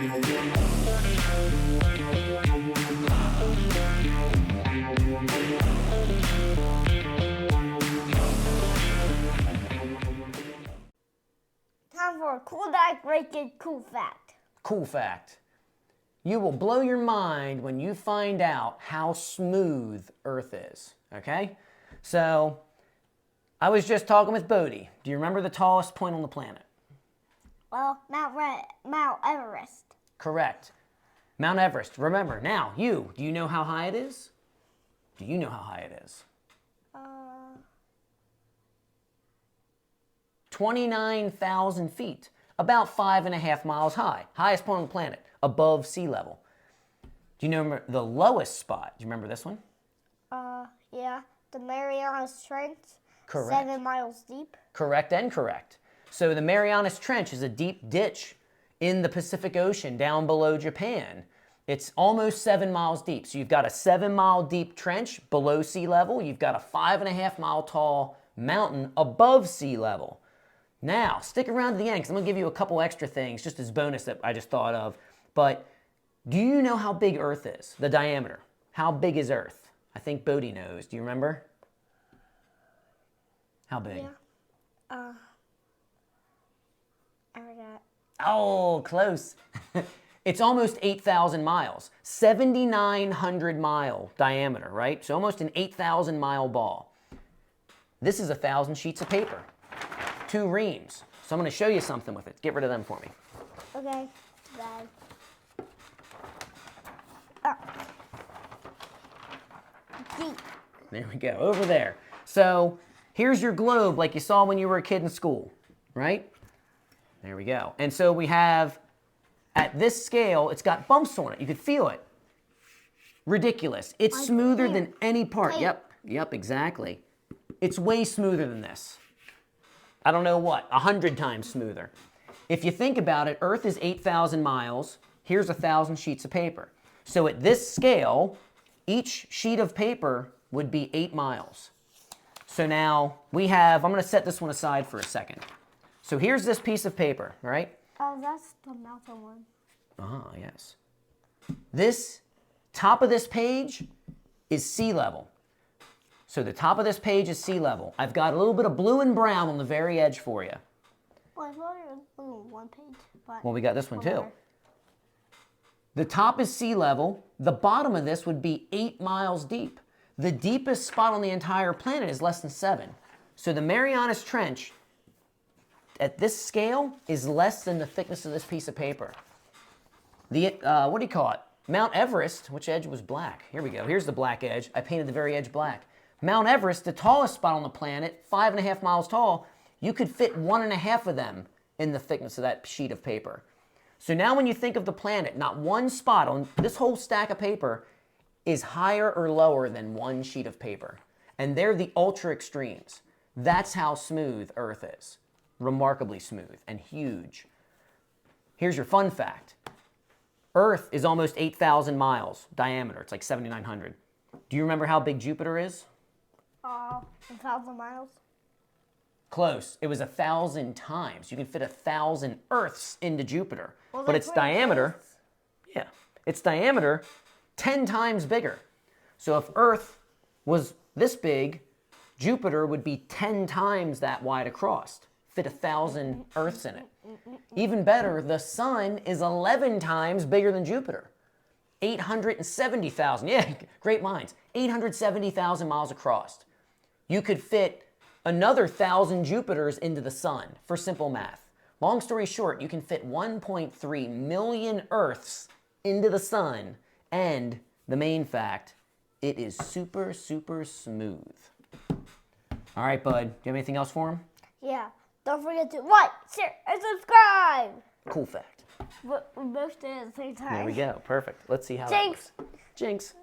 Time for a cool fact, breaking cool fact. Cool fact. You will blow your mind when you find out how smooth Earth is, okay? So, I was just talking with Bodie. Do you remember the tallest point on the planet? Well, Mount Everest. Correct. Mount Everest. Remember, now, do you know how high it is? Do you know how high it is? 29,000 feet. About 5.5 miles high. Highest point on the planet. Above sea level. Do you know the lowest spot? Do you remember this one? Yeah. The Marianas Trench. Correct. 7 miles deep. Correct and correct. So the Marianas Trench is a deep ditch in the Pacific Ocean down below Japan. It's almost 7 miles deep. So you've got a 7-mile deep trench below sea level. You've got a 5.5-mile tall mountain above sea level. Now, stick around to the end because I'm going to give you a couple extra things just as bonus that I just thought of. But do you know how big Earth is? The diameter. How big is Earth? I think Bodie knows. Do you remember? How big? Yeah. I forgot. Oh, close. It's almost 8,000 miles. 7,900 mile diameter, right? So almost an 8,000 mile ball. This is 1,000 sheets of paper. 2 reams. So I'm going to show you something with it. Get rid of them for me. Okay. Bad. Deep. There we go. Over there. So here's your globe like you saw when you were a kid in school, right? There we go. And so we have, at this scale, it's got bumps on it. You could feel it. Ridiculous. It's smoother than any part. Yep, exactly. It's way smoother than this. I don't know what, 100 times smoother. If you think about it, Earth is 8,000 miles. Here's 1,000 sheets of paper. So at this scale, each sheet of paper would be 8 miles. So now we have, I'm going to set this one aside for a second. So here's this piece of paper, all right? Oh, that's the mountain one. Ah, yes. This top of this page is sea level. So the top of this page is sea level. I've got a little bit of blue and brown on the very edge for you. Well, I thought it was on one page. But well, we got this one too. The top is sea level. The bottom of this would be 8 miles deep. The deepest spot on the entire planet is less than 7. So the Marianas Trench, at this scale, is less than the thickness of this piece of paper. The, what do you call it? Mount Everest, which edge was black? Here we go. Here's the black edge. I painted the very edge black. Mount Everest, the tallest spot on the planet, 5.5 miles tall, you could fit 1.5 of them in the thickness of that sheet of paper. So now when you think of the planet, not one spot on this whole stack of paper is higher or lower than one sheet of paper. And they're the ultra extremes. That's how smooth Earth is. Remarkably smooth and huge. Here's your fun fact. Earth is almost 8,000 miles diameter. It's like 7,900. Do you remember how big Jupiter is? 1,000 miles. Close. It was 1,000 times. You can fit 1,000 Earths into Jupiter. Well, but its diameter, its diameter 10 times bigger. So if Earth was this big, Jupiter would be 10 times that wide across. Fit 1,000 Earths in it. Even better, the Sun is 11 times bigger than Jupiter. 870,000. Yeah, great minds. 870,000 miles across. You could fit another 1,000 Jupiters into the Sun for simple math. Long story short, you can fit 1.3 million Earths into the Sun. And the main fact, it is super, super smooth. All right, bud. Do you have anything else for him? Yeah. Don't forget to like, share, and subscribe. Cool fact. We both did it at the same time. There we go. Perfect. Let's see how Jinx. that works. Jinx.